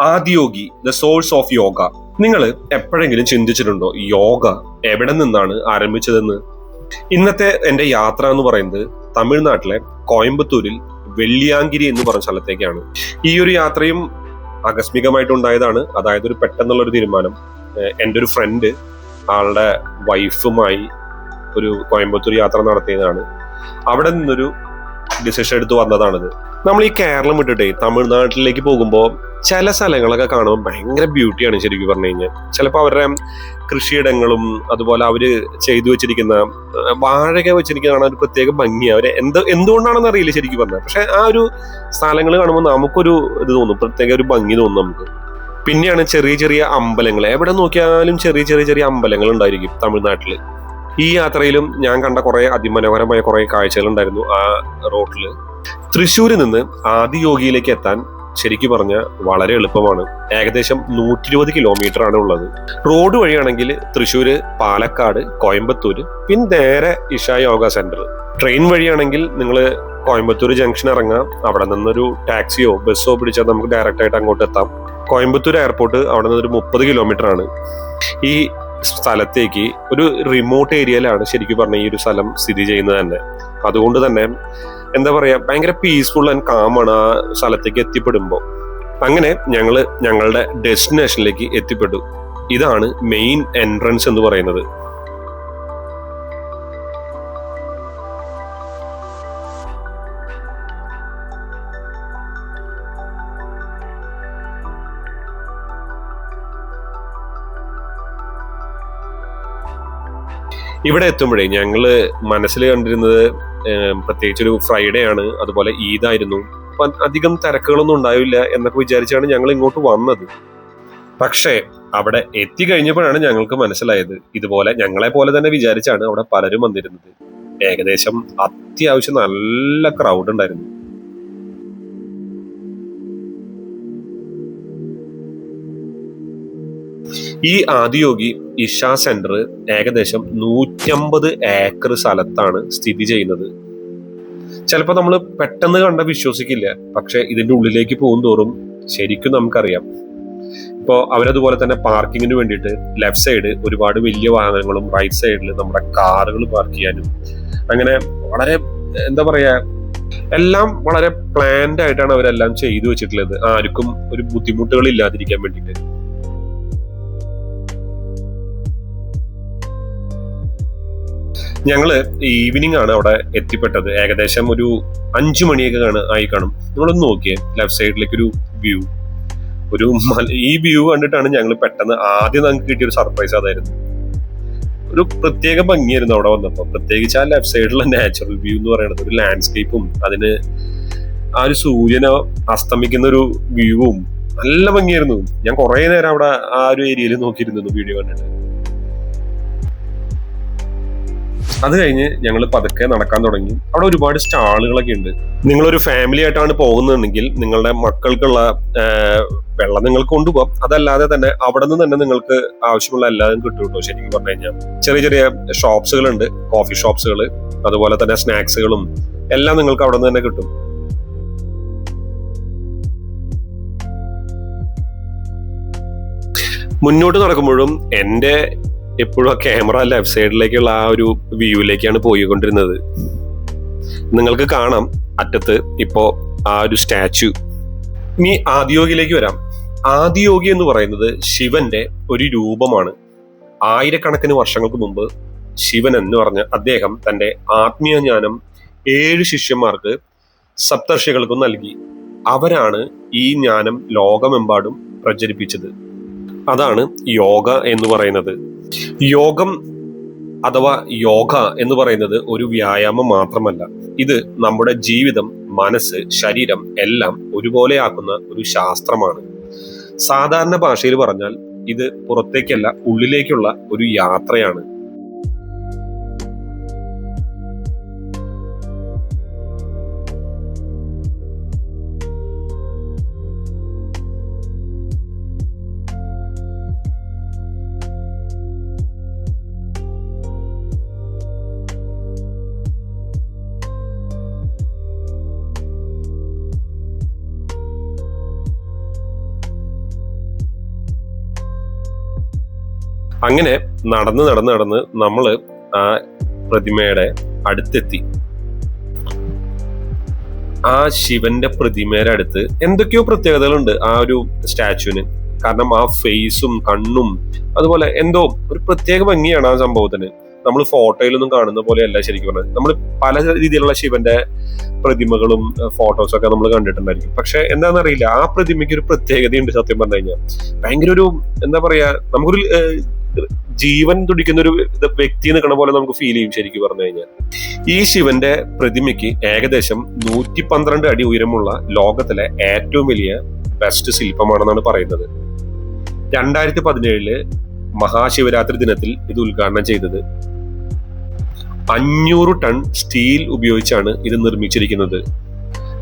Adiyogi the source of yoga. നിങ്ങൾ എപ്പോഴെങ്കിലും ചിന്തിച്ചിട്ടുണ്ടോ യോഗ എവിടെ നിന്നാണ് ആരംഭിച്ചതെന്ന്? ഇന്നത്തെ എന്റെ യാത്ര എന്ന് പറയുന്നത് തമിഴ്നാട്ടിലെ കോയമ്പത്തൂരിൽ വെള്ളിയാങ്കിരി എന്ന് പറഞ്ഞ സ്ഥലത്തേക്കാണ്. ഈ ഒരു യാത്രയും ആകസ്മികമായിട്ടുണ്ടായതാണ്. അതായത് ഒരു പെട്ടെന്നുള്ള ഒരു തീരുമാനം. എൻ്റെ ഒരു ഫ്രണ്ട് ആളുടെ വൈഫുമായി ഒരു കോയമ്പത്തൂർ യാത്ര നടത്തിയതാണ്. അവിടെ നിന്നൊരു ഡിസിഷൻ എടുത്ത് വന്നതാണിത്. നമ്മൾ ഈ കേരളം വിട്ടിട്ടേ തമിഴ്നാട്ടിലേക്ക് പോകുമ്പോൾ ചില സ്ഥലങ്ങളൊക്കെ കാണുമ്പോൾ ഭയങ്കര ബ്യൂട്ടിയാണ് ശരിക്കും പറഞ്ഞു കഴിഞ്ഞാൽ. ചിലപ്പോൾ അവരുടെ കൃഷിയിടങ്ങളും അതുപോലെ അവര് ചെയ്തു വെച്ചിരിക്കുന്ന വാഴക വെച്ചിരിക്കുന്ന കാണാൻ ഒരു പ്രത്യേക ഭംഗിയാണ്. അവര് എന്തുകൊണ്ടാണെന്ന് അറിയില്ല ശരിക്കും പറഞ്ഞാൽ. പക്ഷെ ആ ഒരു സ്ഥലങ്ങൾ കാണുമ്പോൾ നമുക്കൊരു ഇത് തോന്നും, പ്രത്യേക ഒരു ഭംഗി തോന്നും നമുക്ക്. പിന്നെയാണ് ചെറിയ ചെറിയ അമ്പലങ്ങൾ. എവിടെ നോക്കിയാലും ചെറിയ ചെറിയ ചെറിയ അമ്പലങ്ങൾ ഉണ്ടായിരിക്കും തമിഴ്നാട്ടില്. ഈ യാത്രയിലും ഞാൻ കണ്ട കുറെ അതിമനോഹരമായ കുറെ കാഴ്ചകൾ ഉണ്ടായിരുന്നു ആ റോഡില്. തൃശ്ശൂരിൽ നിന്ന് ആദിയോഗിയിലേക്ക് എത്താൻ ശരിക്കും പറഞ്ഞാൽ വളരെ എളുപ്പമാണ്. ഏകദേശം 120 കിലോമീറ്റർ ആണ് ഉള്ളത്. റോഡ് വഴിയാണെങ്കിൽ തൃശ്ശൂര്, പാലക്കാട്, കോയമ്പത്തൂര്, പിന്നെ നേരെ ഇഷ യോഗ സെന്റർ. ട്രെയിൻ വഴിയാണെങ്കിൽ നിങ്ങൾ കോയമ്പത്തൂർ ജംഗ്ഷൻ ഇറങ്ങാം. അവിടെ നിന്നൊരു ടാക്സിയോ ബസ്സോ പിടിച്ചാൽ നമുക്ക് ഡയറക്റ്റ് ആയിട്ട് അങ്ങോട്ട് എത്താം. കോയമ്പത്തൂർ എയർപോർട്ട് അവിടെ നിന്നൊരു 30 കിലോമീറ്റർ ആണ്. ഈ സ്ഥലത്തേക്ക് ഒരു റിമോട്ട് ഏരിയയിലാണ് ശരിക്കും പറഞ്ഞ ഈ ഒരു സ്ഥലം സ്ഥിതി ചെയ്യുന്നത് തന്നെ. അതുകൊണ്ട് തന്നെ എന്താ പറയാ, ഭയങ്കര പീസ്ഫുൾ ആൻഡ് കാമാണ് ആ സ്ഥലത്തേക്ക് എത്തിപ്പെടുമ്പോൾ. അങ്ങനെ ഞങ്ങളുടെ ഡെസ്റ്റിനേഷനിലേക്ക് എത്തിപ്പെട്ടു. ഇതാണ് മെയിൻ എൻട്രൻസ് എന്ന് പറയുന്നത്. ഇവിടെ എത്തുമ്പോഴേ ഞങ്ങള് മനസ്സിൽ കണ്ടിരുന്നത് പ്രത്യേകിച്ചൊരു ഫ്രൈഡേ ആണ്, അതുപോലെ ഈദായിരുന്നു. അപ്പൊ അധികം തിരക്കുകളൊന്നും ഉണ്ടാവില്ല എന്നൊക്കെ വിചാരിച്ചാണ് ഞങ്ങൾ ഇങ്ങോട്ട് വന്നത്. പക്ഷേ അവിടെ എത്തിക്കഴിഞ്ഞപ്പോഴാണ് ഞങ്ങൾക്ക് മനസ്സിലായത് ഇതുപോലെ ഞങ്ങളെ പോലെ തന്നെ വിചാരിച്ചാണ് അവിടെ പലരും വന്നിരുന്നത്. ഏകദേശം അത്യാവശ്യം നല്ല ക്രൗഡ് ഉണ്ടായിരുന്നു. ഈ ആദിയോഗി ഇഷ സെന്റർ ഏകദേശം 150 ഏക്കർ സ്ഥലത്താണ് സ്ഥിതി ചെയ്യുന്നത്. ചിലപ്പോൾ നമ്മൾ പെട്ടെന്ന് കണ്ട വിശ്വസിക്കില്ല, പക്ഷെ ഇതിന്റെ ഉള്ളിലേക്ക് പോകും തോറും ശരിക്കും നമുക്കറിയാം. ഇപ്പോൾ അവരതുപോലെ തന്നെ പാർക്കിങ്ങിന് വേണ്ടിയിട്ട് ലെഫ്റ്റ് സൈഡ് ഒരുപാട് വലിയ വാഹനങ്ങളും റൈറ്റ് സൈഡിൽ നമ്മുടെ കാറുകൾ പാർക്ക് ചെയ്യാനും, അങ്ങനെ വളരെ എന്താ പറയാ, എല്ലാം വളരെ പ്ലാൻഡ് ആയിട്ടാണ് അവരെല്ലാം ചെയ്തു വെച്ചിട്ടുള്ളത്. ആർക്കും ഒരു ബുദ്ധിമുട്ടുകൾ ഇല്ലാതിരിക്കാൻ വേണ്ടിയിട്ട്. ഞങ്ങള് ഈവനിങ് ആണ് അവിടെ എത്തിപ്പെട്ടത്. ഏകദേശം ഒരു 5 മണിയൊക്കെ ആയി കാണും. നമ്മളൊന്ന് നോക്കിയേ ലെഫ്റ്റ് സൈഡിലേക്ക് ഒരു വ്യൂ. ഈ വ്യൂ കണ്ടിട്ടാണ് ഞങ്ങൾ പെട്ടെന്ന് ആദ്യം നമുക്ക് കിട്ടിയൊരു സർപ്രൈസ് അതായിരുന്നു. ഒരു പ്രത്യേക ഭംഗിയായിരുന്നു അവിടെ വന്നപ്പോൾ. പ്രത്യേകിച്ച് ആ ലെഫ്റ്റ് സൈഡിലുള്ള നാച്ചുറൽ വ്യൂ എന്ന് പറയുന്നത്, ഒരു ലാൻഡ്സ്കേപ്പും അതിന് ആ ഒരു സൂര്യനെ അസ്തമിക്കുന്ന ഒരു വ്യൂവും നല്ല ഭംഗിയായിരുന്നു. ഞാൻ കുറെ നേരം അവിടെ ആ ഒരു ഏരിയയിൽ നോക്കിയിരുന്നു വീഡിയോ കണ്ടിട്ട്. അത് കഴിഞ്ഞ് ഞങ്ങൾ പതുക്കെ നടക്കാൻ തുടങ്ങി. അവിടെ ഒരുപാട് സ്റ്റാളുകളൊക്കെ ഉണ്ട്. നിങ്ങളൊരു ഫാമിലി ആയിട്ടാണ് പോകുന്നതെങ്കിൽ നിങ്ങളുടെ മക്കൾക്കുള്ള വെള്ളം നിങ്ങൾക്ക് കൊണ്ടുപോകാം. അതല്ലാതെ തന്നെ അവിടെ നിന്ന് തന്നെ നിങ്ങൾക്ക് ആവശ്യമുള്ള എല്ലാതും കിട്ടും കേട്ടോ. ശരിക്കും പറഞ്ഞു കഴിഞ്ഞാൽ ചെറിയ ചെറിയ ഷോപ്സുകളുണ്ട്, കോഫി ഷോപ്സുകൾ, അതുപോലെ തന്നെ സ്നാക്സുകളും എല്ലാം നിങ്ങൾക്ക് അവിടെ നിന്ന് തന്നെ കിട്ടും. മുന്നോട്ട് നടക്കുമ്പോഴും എൻ്റെ എപ്പോഴും ആ ക്യാമറ ലെഫ്റ്റ് സൈഡിലേക്കുള്ള ആ ഒരു വ്യൂവിലേക്കാണ് പോയിക്കൊണ്ടിരുന്നത്. നിങ്ങൾക്ക് കാണാം അറ്റത്ത് ഇപ്പോ ആ ഒരു സ്റ്റാച്ചു. ഇനി ആദിയോഗിയിലേക്ക് വരാം. ആദിയോഗി എന്ന് പറയുന്നത് ശിവന്റെ ഒരു രൂപമാണ്. ആയിരക്കണക്കിന് വർഷങ്ങൾക്ക് മുമ്പ് ശിവൻ എന്ന് പറഞ്ഞ അദ്ദേഹം തന്റെ ആത്മീയ ജ്ഞാനം 7 ശിഷ്യന്മാർക്ക്, സപ്തർഷികൾക്കും നൽകി. അവരാണ് ഈ ജ്ഞാനം ലോകമെമ്പാടും പ്രചരിപ്പിച്ചത്. അതാണ് യോഗ എന്ന് പറയുന്നത്. യോഗം അഥവാ യോഗ എന്ന് പറയുന്നത് ഒരു വ്യായാമം മാത്രമല്ല. ഇത് നമ്മുടെ ജീവിതം, മനസ്സ്, ശരീരം എല്ലാം ഒരുപോലെയാക്കുന്ന ഒരു ശാസ്ത്രമാണ്. സാധാരണ ഭാഷയിൽ പറഞ്ഞാൽ ഇത് പുറത്തേക്കല്ല, ഉള്ളിലേക്കുള്ള ഒരു യാത്രയാണ്. അങ്ങനെ നടന്ന് നടന്ന് നടന്ന് നമ്മള് ആ പ്രതിമയുടെ അടുത്തെത്തി. ആ ശിവന്റെ പ്രതിമയുടെ അടുത്ത് എന്തൊക്കെയോ പ്രത്യേകതകളുണ്ട് ആ ഒരു സ്റ്റാച്ചുവിന്. കാരണം ആ ഫേസും കണ്ണും അതുപോലെ എന്തോ ഒരു പ്രത്യേക ഭംഗിയാണ് ആ സംഭവത്തിന്. നമ്മൾ ഫോട്ടോയിലൊന്നും കാണുന്ന പോലെയല്ല ശരിക്കും പറഞ്ഞത്. നമ്മൾ പല രീതിയിലുള്ള ശിവന്റെ പ്രതിമകളും ഫോട്ടോസും ഒക്കെ നമ്മൾ കണ്ടിട്ടുണ്ടായിരിക്കും. പക്ഷെ എന്താണെന്നറിയില്ല, ആ പ്രതിമയ്ക്ക് ഒരു പ്രത്യേകതയുണ്ട്. സത്യം പറഞ്ഞു കഴിഞ്ഞാൽ ഭയങ്കര ഒരു എന്താ പറയാ, നമുക്കൊരു ജീവൻ തുടിക്കുന്ന ഒരു വ്യക്തി നിൽക്കണ പോലെ നമുക്ക് ഫീൽ ചെയ്യും ശരിക്കും പറഞ്ഞു കഴിഞ്ഞാൽ. ഈ ശിവന്റെ പ്രതിമയ്ക്ക് ഏകദേശം 112 അടി ഉയരമുള്ള ലോകത്തിലെ ഏറ്റവും വലിയ ബെസ്റ്റ് ശില്പമാണെന്നാണ് പറയുന്നത്. 2017 മഹാശിവരാത്രി ദിനത്തിൽ ഇത് ഉദ്ഘാടനം ചെയ്തത്. 500 ടൺ സ്റ്റീൽ ഉപയോഗിച്ചാണ് ഇത് നിർമ്മിച്ചിരിക്കുന്നത്.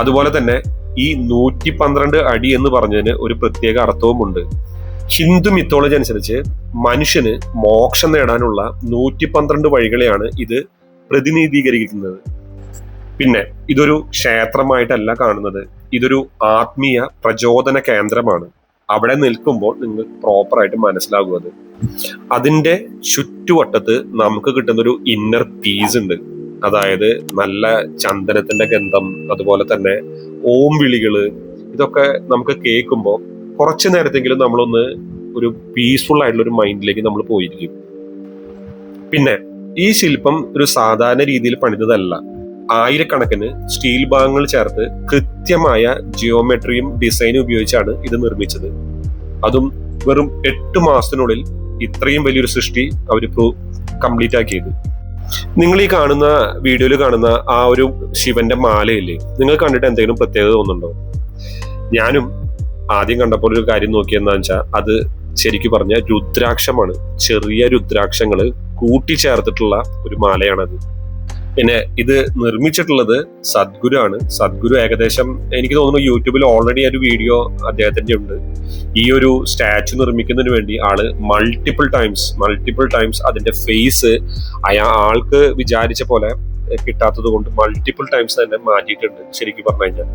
അതുപോലെ തന്നെ ഈ 112 അടി എന്ന് പറഞ്ഞതിന് ഒരു പ്രത്യേക അർത്ഥവുമുണ്ട്. ഹിന്ദു മിത്തോളജി അനുസരിച്ച് മനുഷ്യന് മോക്ഷം നേടാനുള്ള 112 വഴികളെയാണ് ഇത് പ്രതിനിധീകരിക്കുന്നത്. പിന്നെ ഇതൊരു ക്ഷേത്രമായിട്ടല്ല കാണുന്നത്, ഇതൊരു ആത്മീയ പ്രചോദന കേന്ദ്രമാണ്. അവിടെ നിൽക്കുമ്പോൾ നിങ്ങൾക്ക് പ്രോപ്പറായിട്ട് മനസ്സിലാകും അത്. അതിന്റെ ചുറ്റുവട്ടത്ത് നമുക്ക് കിട്ടുന്ന ഒരു ഇന്നർ പീസ് ഉണ്ട്. അതായത് നല്ല ചന്ദനത്തിന്റെ ഗന്ധം, അതുപോലെ തന്നെ ഓം വിളികള്, ഇതൊക്കെ നമുക്ക് കേൾക്കുമ്പോൾ കുറച്ചു നേരത്തെങ്കിലും നമ്മളൊന്ന് ഒരു പീസ്ഫുൾ ആയിട്ടുള്ള ഒരു മൈൻഡിലേക്ക് നമ്മൾ പോയിരിക്കും. പിന്നെ ഈ ശില്പം ഒരു സാധാരണ രീതിയിൽ പണിതതല്ല. ആയിരക്കണക്കിന് സ്റ്റീൽ ഭാഗങ്ങൾ ചേർത്ത് കൃത്യമായ ജിയോമെട്രിയും ഡിസൈനും ഉപയോഗിച്ചാണ് ഇത് നിർമ്മിച്ചത്. അതും വെറും 8 മാസത്തിനുള്ളിൽ ഇത്രയും വലിയൊരു സൃഷ്ടി അവർ കംപ്ലീറ്റ് ആക്കിയത്. നിങ്ങൾ ഈ കാണുന്ന വീഡിയോയിൽ കാണുന്ന ആ ഒരു ശിവന്റെ മാലയില്ലേ, നിങ്ങൾ കണ്ടിട്ട് എന്തെങ്കിലും പ്രത്യേകത തോന്നുന്നുണ്ടോ? ഞാനും ആദ്യം കണ്ടപ്പോൾ ഒരു കാര്യം നോക്കിയെന്നാ വെച്ചാൽ അത് ശരിക്കും പറഞ്ഞ രുദ്രാക്ഷമാണ്. ചെറിയ രുദ്രാക്ഷങ്ങള് കൂട്ടിച്ചേർത്തിട്ടുള്ള ഒരു മാലയാണത്. പിന്നെ ഇത് നിർമ്മിച്ചിട്ടുള്ളത് സദ്ഗുരു ആണ്. സദ്ഗുരു ഏകദേശം എനിക്ക് തോന്നുന്നു യൂട്യൂബിൽ ഓൾറെഡി ഒരു വീഡിയോ അദ്ദേഹത്തിന്റെ ഉണ്ട്. ഈ ഒരു സ്റ്റാച്ചു നിർമ്മിക്കുന്നതിന് വേണ്ടി ആള് മൾട്ടിപ്പിൾ ടൈംസ് അതിന്റെ ഫേസ് ആൾക്ക് വിചാരിച്ച പോലെ കിട്ടാത്തത് കൊണ്ട് മൾട്ടിപ്പിൾ ടൈംസ് തന്നെ മാറ്റിയിട്ടുണ്ട് ശരിക്കും പറഞ്ഞു കഴിഞ്ഞാൽ.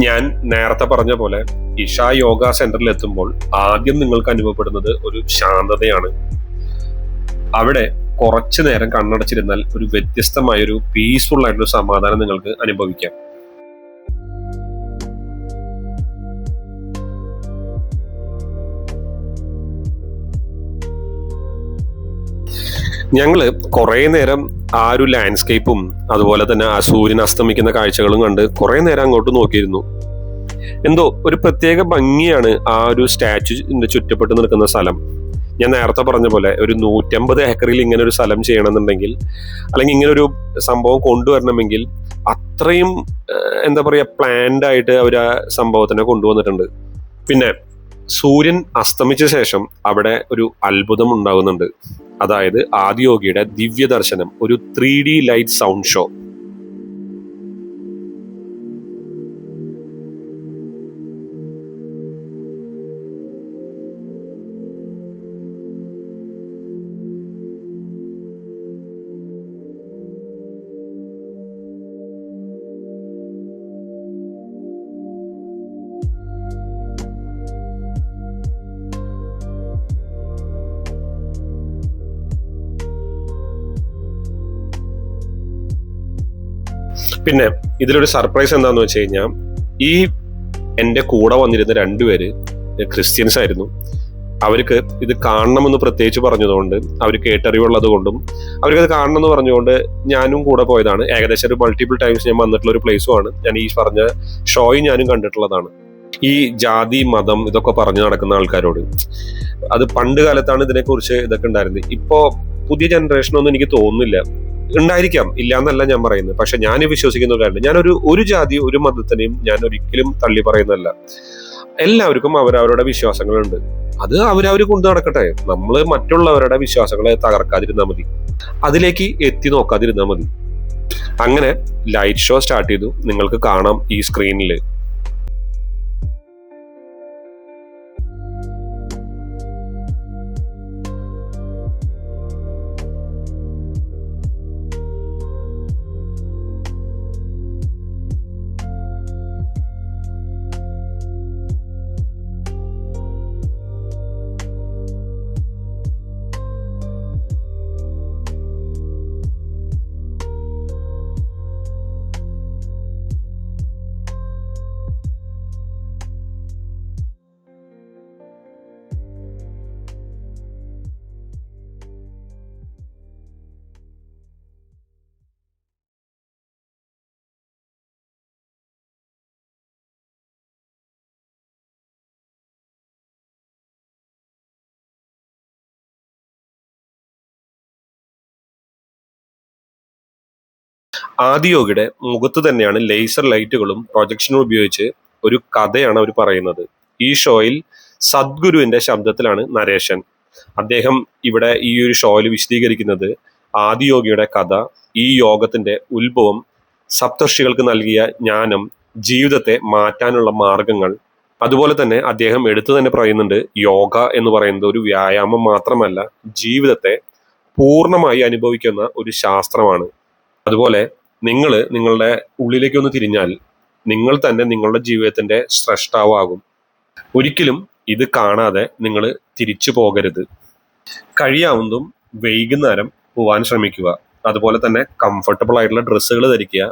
ഞാൻ നേരത്തെ പറഞ്ഞ പോലെ ഇഷ യോഗ സെന്ററിൽ എത്തുമ്പോൾ ആദ്യം നിങ്ങൾക്ക് അനുഭവപ്പെടുന്നത് ഒരു ശാന്തതയാണ്. അവിടെ കുറച്ചു നേരം കണ്ണടച്ചിരുന്നാൽ ഒരു വ്യത്യസ്തമായ ഒരു പീസ്ഫുൾ ആയിട്ടുള്ള സമാധാനം നിങ്ങൾക്ക് അനുഭവിക്കാം. ഞങ്ങള് കുറെ നേരം ആ ഒരു ലാൻഡ്സ്കേപ്പും അതുപോലെ തന്നെ ആ സൂര്യൻ അസ്തമിക്കുന്ന കാഴ്ചകളും കണ്ട് കുറെ നേരം അങ്ങോട്ട് നോക്കിയിരുന്നു. എന്തോ ഒരു പ്രത്യേക ഭംഗിയാണ് ആ ഒരു സ്റ്റാച്ചുവിന്റെ ചുറ്റപ്പെട്ട് നിൽക്കുന്ന സ്ഥലം. ഞാൻ നേരത്തെ പറഞ്ഞ പോലെ ഒരു 150 ഏക്കറിൽ ഇങ്ങനെ ഒരു സ്ഥലം ചെയ്യണമെന്നുണ്ടെങ്കിൽ, അല്ലെങ്കിൽ ഇങ്ങനെ ഒരു സംഭവം കൊണ്ടുവരണമെങ്കിൽ അത്രയും എന്താ പറയാ പ്ലാൻഡ് ആയിട്ട് അവർ ആ സംഭവത്തിനെ കൊണ്ടുവന്നിട്ടുണ്ട്. പിന്നെ സൂര്യൻ അസ്തമിച്ച ശേഷം അവിടെ ഒരു അത്ഭുതം ഉണ്ടാകുന്നുണ്ട്. അതായത് ആദിയോഗിയുടെ ദിവ്യ ദർശനം, ഒരു 3D ലൈറ്റ് സൗണ്ട് ഷോ. പിന്നെ ഇതിലൊരു സർപ്രൈസ് എന്താന്ന് വെച്ച് കഴിഞ്ഞാൽ, ഈ എൻ്റെ കൂടെ വന്നിരുന്ന 2 പേര് ക്രിസ്ത്യൻസ് ആയിരുന്നു. അവർക്ക് ഇത് കാണണമെന്ന് പ്രത്യേകിച്ച് പറഞ്ഞതുകൊണ്ട്, അവർ കേട്ടറിവുള്ളത് കൊണ്ടും അവർക്കത് കാണണമെന്ന് പറഞ്ഞുകൊണ്ട് ഞാനും കൂടെ പോയതാണ്. ഏകദേശം ഒരു മൾട്ടിപ്പിൾ ടൈംസ് ഞാൻ വന്നിട്ടുള്ള ഒരു പ്ലേസുമാണ്. ഞാൻ ഈ പറഞ്ഞ ഷോയും ഞാനും കണ്ടിട്ടുള്ളതാണ്. ഈ ജാതി മതം ഇതൊക്കെ പറഞ്ഞു നടക്കുന്ന ആൾക്കാരോട്, അത് പണ്ട് കാലത്താണ് ഇതിനെക്കുറിച്ച് ഇതൊക്കെ ഉണ്ടായിരുന്നത്. ഇപ്പോ പുതിയ ജനറേഷനൊന്നും എനിക്ക് തോന്നുന്നില്ല. ഉണ്ടായിരിക്കാം, ഇല്ല എന്നല്ല ഞാൻ പറയുന്നത്. പക്ഷെ ഞാൻ വിശ്വസിക്കുന്ന ഒരു കാര്യം, ഞാനൊരു ജാതി ഒരു മതത്തിനെയും ഞാൻ ഒരിക്കലും തള്ളി പറയുന്നതല്ല. എല്ലാവർക്കും അവരവരുടെ വിശ്വാസങ്ങളുണ്ട്. അത് അവരവർ കൊണ്ടു നടക്കട്ടെ. നമ്മൾ മറ്റുള്ളവരുടെ വിശ്വാസങ്ങളെ തകർക്കാതിരുന്നാൽ മതി, അതിലേക്ക് എത്തി നോക്കാതിരുന്നാൽ മതി. അങ്ങനെ ലൈറ്റ് ഷോ സ്റ്റാർട്ട് ചെയ്തു. നിങ്ങൾക്ക് കാണാം ഈ സ്ക്രീനിൽ. ആദിയോഗിയുടെ മുഖത്ത് തന്നെയാണ് ലേസർ ലൈറ്റുകളും പ്രൊജക്ഷനും ഉപയോഗിച്ച് ഒരു കഥയാണ് അവർ പറയുന്നത്. ഈ ഷോയിൽ സദ്ഗുരുവിന്റെ ശബ്ദത്തിലാണ് നരേഷൻ. അദ്ദേഹം ഇവിടെ ഈ ഒരു ഷോയിൽ വിശദീകരിക്കുന്നത് ആദിയോഗിയുടെ കഥ, ഈ യോഗത്തിന്റെ ഉത്ഭവം, സപ്തർഷികൾക്ക് നൽകിയ ജ്ഞാനം, ജീവിതത്തെ മാറ്റാനുള്ള മാർഗങ്ങൾ. അതുപോലെ തന്നെ അദ്ദേഹം എടുത്തു തന്നെ പറയുന്നുണ്ട്, യോഗ എന്ന് പറയുന്നത് ഒരു വ്യായാമം മാത്രമല്ല, ജീവിതത്തെ പൂർണ്ണമായി അനുഭവിക്കുന്ന ഒരു ശാസ്ത്രമാണ്. അതുപോലെ നിങ്ങളുടെ ഉള്ളിലേക്ക് ഒന്ന് തിരിഞ്ഞാൽ നിങ്ങൾ തന്നെ നിങ്ങളുടെ ജീവിതത്തിന്റെ സ്രഷ്ടാവാകും. ഒരിക്കലും ഇത് കാണാതെ നിങ്ങൾ തിരിച്ചു പോകരുത്. കഴിയാവുന്നതും വൈകുന്നേരം പോവാൻ ശ്രമിക്കുക. അതുപോലെ തന്നെ കംഫർട്ടബിൾ ആയിട്ടുള്ള ഡ്രസ്സുകൾ ധരിക്കുക.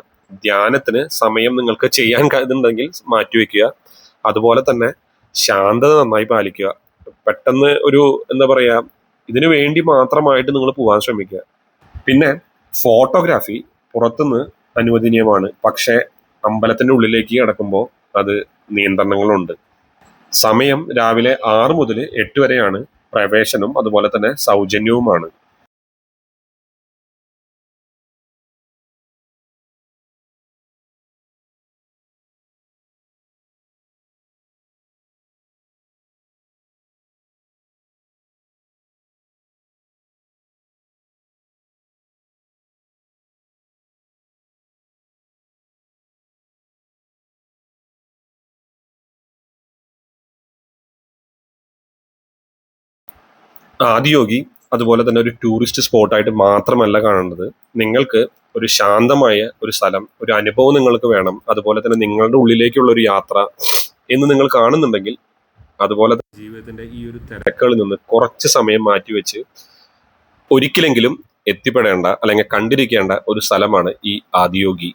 ധ്യാനത്തിന് സമയം നിങ്ങൾക്ക് ചെയ്യാൻ കഴിയുന്നുണ്ടെങ്കിൽ മാറ്റിവെക്കുക. അതുപോലെ തന്നെ ശാന്തത നന്നായി പാലിക്കുക. പെട്ടെന്ന് ഒരു എന്താ പറയാ, ഇതിനു വേണ്ടി മാത്രമായിട്ട് നിങ്ങൾ പോകാൻ ശ്രമിക്കുക. പിന്നെ ഫോട്ടോഗ്രാഫി പുറത്തുനിന്ന് അനുവദനീയമാണ്, പക്ഷേ അമ്പലത്തിന്റെ ഉള്ളിലേക്ക് കടക്കുമ്പോൾ അത് നിയന്ത്രണങ്ങളുണ്ട്. സമയം രാവിലെ 6 മുതൽ 8 വരെയാണ് പ്രവേശനം, അതുപോലെ തന്നെ സൗജന്യവുമാണ്. ആദിയോഗി അതുപോലെ തന്നെ ഒരു ടൂറിസ്റ്റ് സ്പോട്ടായിട്ട് മാത്രമല്ല കാണേണ്ടത്. നിങ്ങൾക്ക് ഒരു ശാന്തമായ ഒരു സ്ഥലം, ഒരു അനുഭവം നിങ്ങൾക്ക് വേണം, അതുപോലെ തന്നെ നിങ്ങളുടെ ഉള്ളിലേക്കുള്ള ഒരു യാത്ര എന്ന് നിങ്ങൾ കാണുന്നുണ്ടെങ്കിൽ, അതുപോലെ തന്നെ ജീവിതത്തിന്റെ ഈ ഒരു തിരക്കുകളിൽ നിന്ന് കുറച്ച് സമയം മാറ്റിവെച്ച് ഒരിക്കലെങ്കിലും എത്തിപ്പെടേണ്ട അല്ലെങ്കിൽ കണ്ടിരിക്കേണ്ട ഒരു സ്ഥലമാണ് ഈ ആദിയോഗി.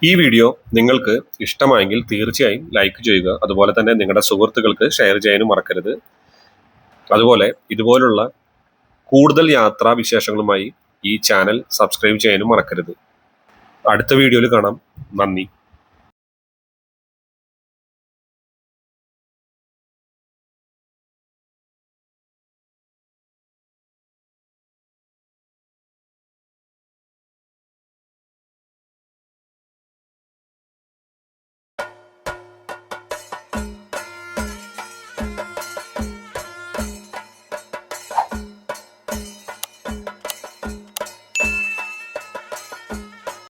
ഈ വീഡിയോ നിങ്ങൾക്ക് ഇഷ്ടമായെങ്കിൽ തീർച്ചയായും ലൈക്ക് ചെയ്യുക. അതുപോലെ തന്നെ നിങ്ങളുടെ സുഹൃത്തുക്കൾക്ക് ഷെയർ ചെയ്യാനും മറക്കരുത്. അതുപോലെ ഇതുപോലുള്ള കൂടുതൽ യാത്രാ വിശേഷങ്ങളുമായി ഈ ചാനൽ സബ്സ്ക്രൈബ് ചെയ്യാനും മറക്കരുത്. അടുത്ത വീഡിയോയിൽ കാണാം. നന്ദി.